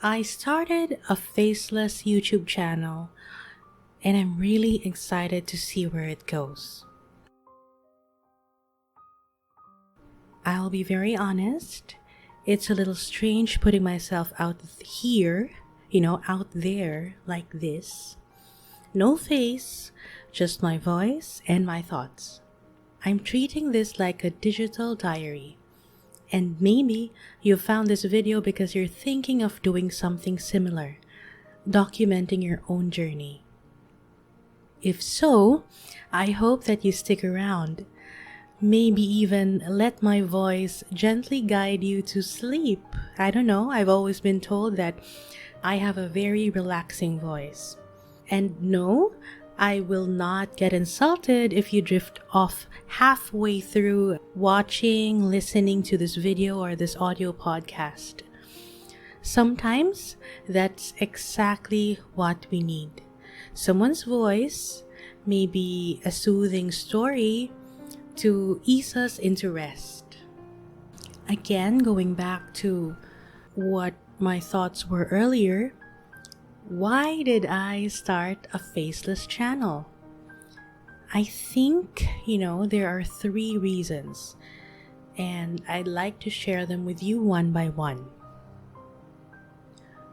I started a Faceless YouTube channel and I'm really excited to see where it goes. I'll be very honest, it's a little strange putting myself out here, out there like this. No face, just my voice and my thoughts. I'm treating this like a digital diary. And maybe you found this video because you're thinking of doing something similar, documenting your own journey. If so, I hope that you stick around. Maybe even let my voice gently guide you to sleep. I don't know, I've always been told that I have a very relaxing voice. And no, I will not get insulted if you drift off halfway through watching, listening to this video or this audio podcast. Sometimes that's exactly what we need. Someone's voice, maybe a soothing story to ease us into rest. Again, going back to what my thoughts were earlier, why did I start a Faceless channel? I think, there are 3 reasons, and I'd like to share them with you one by one.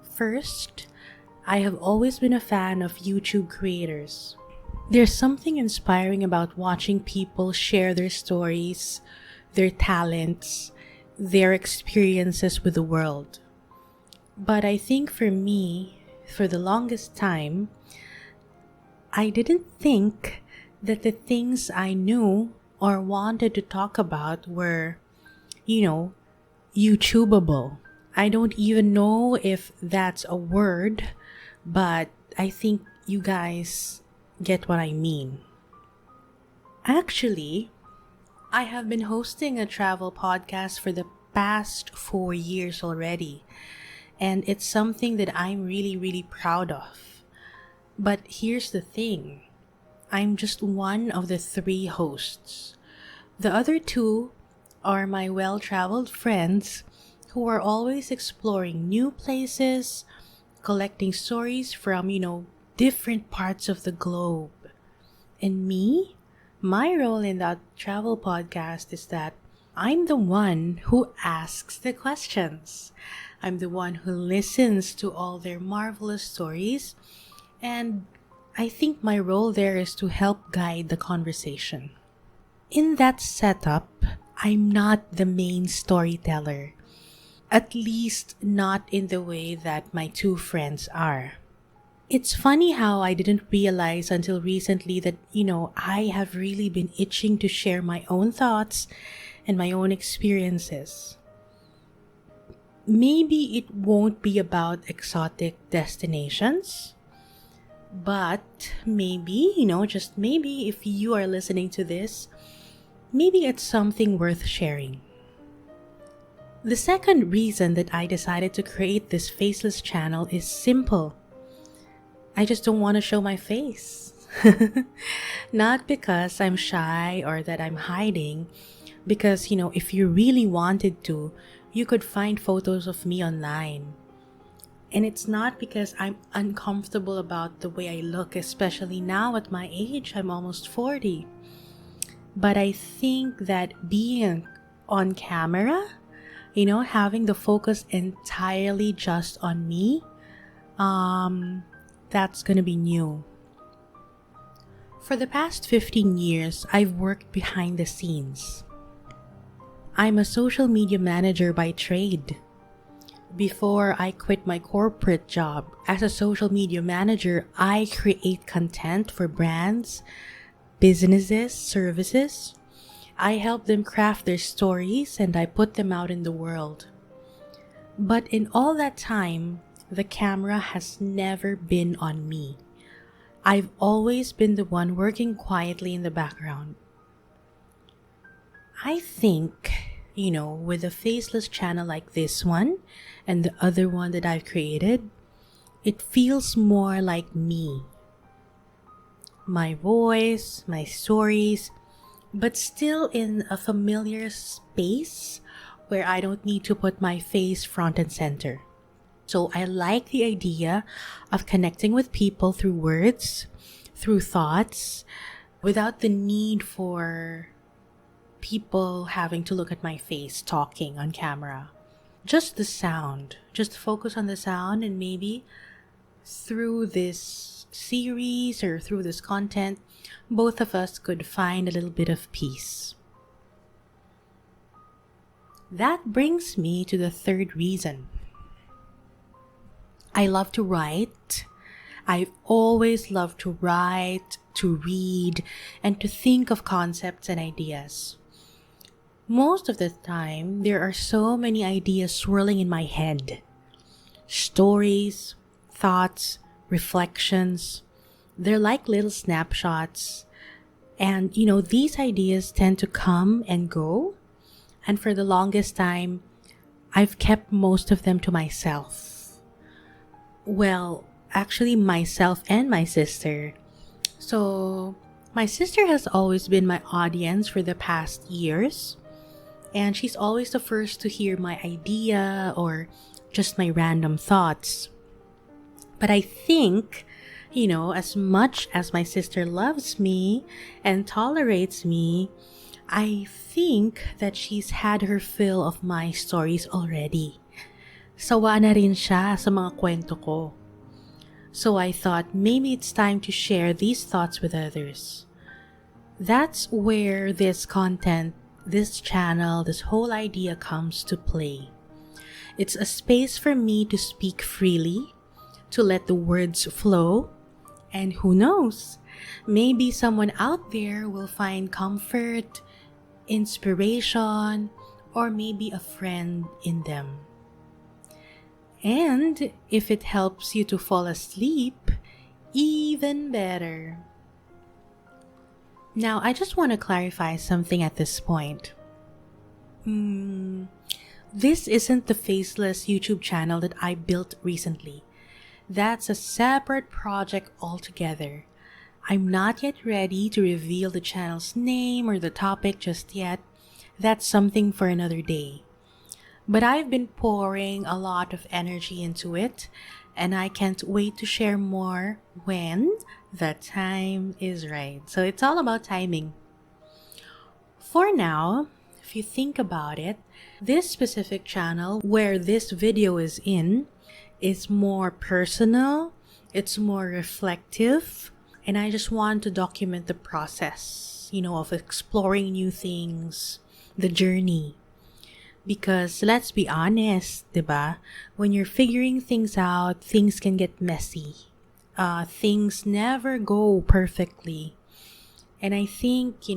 First, I have always been a fan of YouTube creators. There's something inspiring about watching people share their stories, their talents, their experiences with the world. But I think for me, for the longest time, I didn't think that the things I knew or wanted to talk about were, YouTubeable. I don't even know if that's a word, but I think you guys get what I mean. Actually, I have been hosting a travel podcast for the past 4 years already. And it's something that I'm really, really proud of. But here's the thing. I'm just one of the 3 hosts. The other 2 are my well-traveled friends who are always exploring new places, collecting stories from, different parts of the globe. And me, my role in that travel podcast is that I'm the one who asks the questions. I'm the one who listens to all their marvelous stories, and I think my role there is to help guide the conversation. In that setup, I'm not the main storyteller, at least not in the way that my 2 friends are. It's funny how I didn't realize until recently that, I have really been itching to share my own thoughts and my own experiences. Maybe it won't be about exotic destinations, but maybe, just maybe if you are listening to this, maybe it's something worth sharing. The second reason that I decided to create this Faceless channel is simple. I just don't want to show my face. Not because I'm shy or that I'm hiding, because, if you really wanted to, you could find photos of me online. And it's not because I'm uncomfortable about the way I look, especially now at my age, I'm almost 40. But I think that being on camera, having the focus entirely just on me, that's gonna be new. For the past 15 years, I've worked behind the scenes. I'm a social media manager by trade. Before I quit my corporate job as a social media manager, I create content for brands, businesses, services. I help them craft their stories and I put them out in the world. But in all that time, the camera has never been on me. I've always been the one working quietly in the background. I think, with a Faceless channel like this one and the other one that I've created, it feels more like me. My voice, my stories, but still in a familiar space where I don't need to put my face front and center. So I like the idea of connecting with people through words, through thoughts, without the need for people having to look at my face talking on camera. Just the sound. Just focus on the sound, and maybe through this series or through this content, both of us could find a little bit of peace. That brings me to the third reason. I love to write. I've always loved to write, to read, and to think of concepts and ideas. Most of the time, there are so many ideas swirling in my head. Stories, thoughts, reflections. They're like little snapshots. And, these ideas tend to come and go. And for the longest time, I've kept most of them to myself. Well, actually myself and my sister. So, my sister has always been my audience for the past years. And she's always the first to hear my idea or just my random thoughts. But I think, as much as my sister loves me and tolerates me, I think that she's had her fill of my stories already. Sawa na rin siya sa mga kwento ko. So I thought maybe it's time to share these thoughts with others. That's where this content, this channel, this whole idea comes to play. It's a space for me to speak freely, to let the words flow, and who knows, maybe someone out there will find comfort, inspiration, or maybe a friend in them. And if it helps you to fall asleep, even better. Now, I just want to clarify something at this point. This isn't the Faceless YouTube channel that I built recently. That's a separate project altogether. I'm not yet ready to reveal the channel's name or the topic just yet. That's something for another day. But I've been pouring a lot of energy into it, and I can't wait to share more when the time is right. So it's all about timing. For now, if you think about it, this specific channel where this video is in is more personal, it's more reflective, and I just want to document the process, of exploring new things, the journey. Because let's be honest, diba? When you're figuring things out, things can get messy. Things never go perfectly. And I think,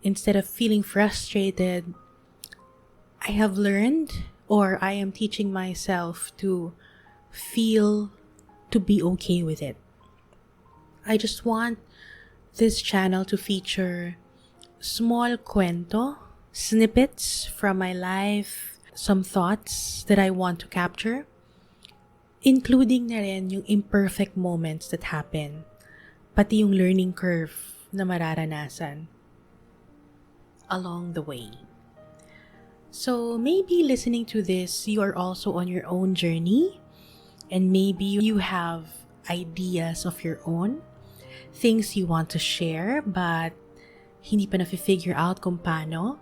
instead of feeling frustrated, I have learned, or I am teaching myself to be okay with it. I just want this channel to feature small kwento, snippets from my life, some thoughts that I want to capture, including na rin yung imperfect moments that happen, pati yung learning curve na mararanasan along the way. So maybe listening to this, you are also on your own journey, and maybe you have ideas of your own, things you want to share, but hindi pa na-figure out kung paano.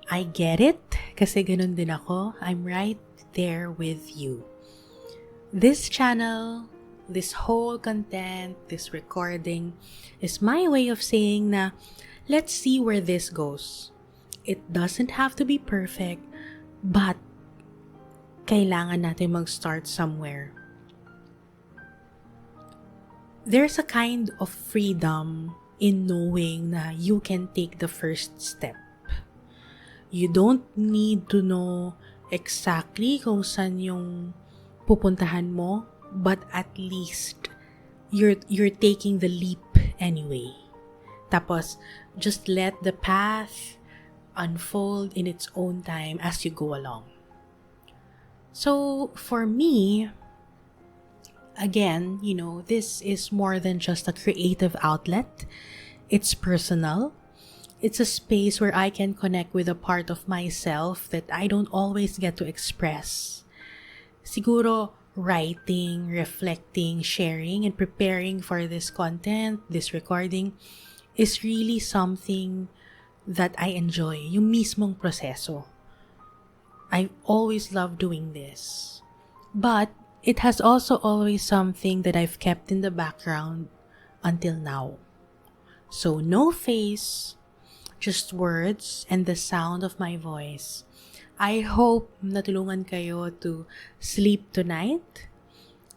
I get it, kasi ganun din ako. I'm right there with you. This channel, this whole content, this recording is my way of saying na let's see where this goes. It doesn't have to be perfect, but kailangan natin mag-start somewhere. There's a kind of freedom in knowing na you can take the first step. You don't need to know exactly kung saan yung pupuntahan mo, but at least you're taking the leap anyway. Tapos, just let the path unfold in its own time as you go along. So, for me, again, this is more than just a creative outlet. It's personal. It's a space where I can connect with a part of myself that I don't always get to express. siguro writing, reflecting, sharing, and preparing for this content, this recording, is really something that I enjoy. Yung mismong proseso. I always love doing this. But it has also always something that I've kept in the background until now. So no face, just words and the sound of my voice. I hope natulungan kayo to sleep tonight.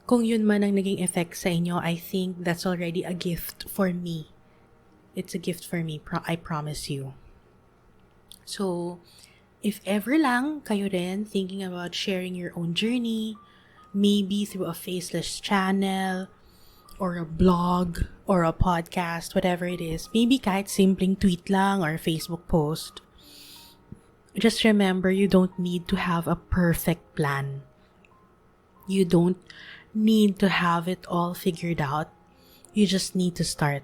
Kung yun man ang naging effect sa inyo, I think that's already a gift for me. It's a gift for me, I promise you. So, if ever lang kayo rin thinking about sharing your own journey, maybe through a Faceless channel, or a blog, or a podcast, whatever it is, maybe kahit simpleng tweet lang or Facebook post, just remember, you don't need to have a perfect plan. You don't need to have it all figured out. You just need to start.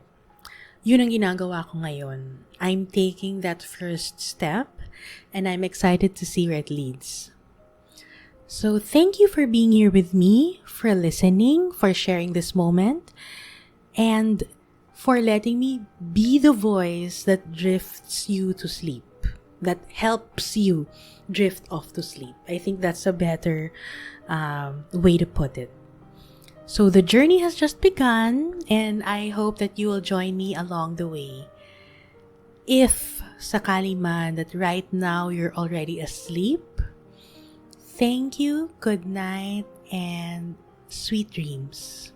Yun ang ginagawa ko ngayon. I'm taking that first step and I'm excited to see where it leads. So thank you for being here with me, for listening, for sharing this moment, and for letting me be the voice that drifts you to sleep. That helps you drift off to sleep. I think that's a better way to put it. So the journey has just begun and I hope that you will join me along the way. If sakali man that right now you're already asleep, thank you, good night, and sweet dreams.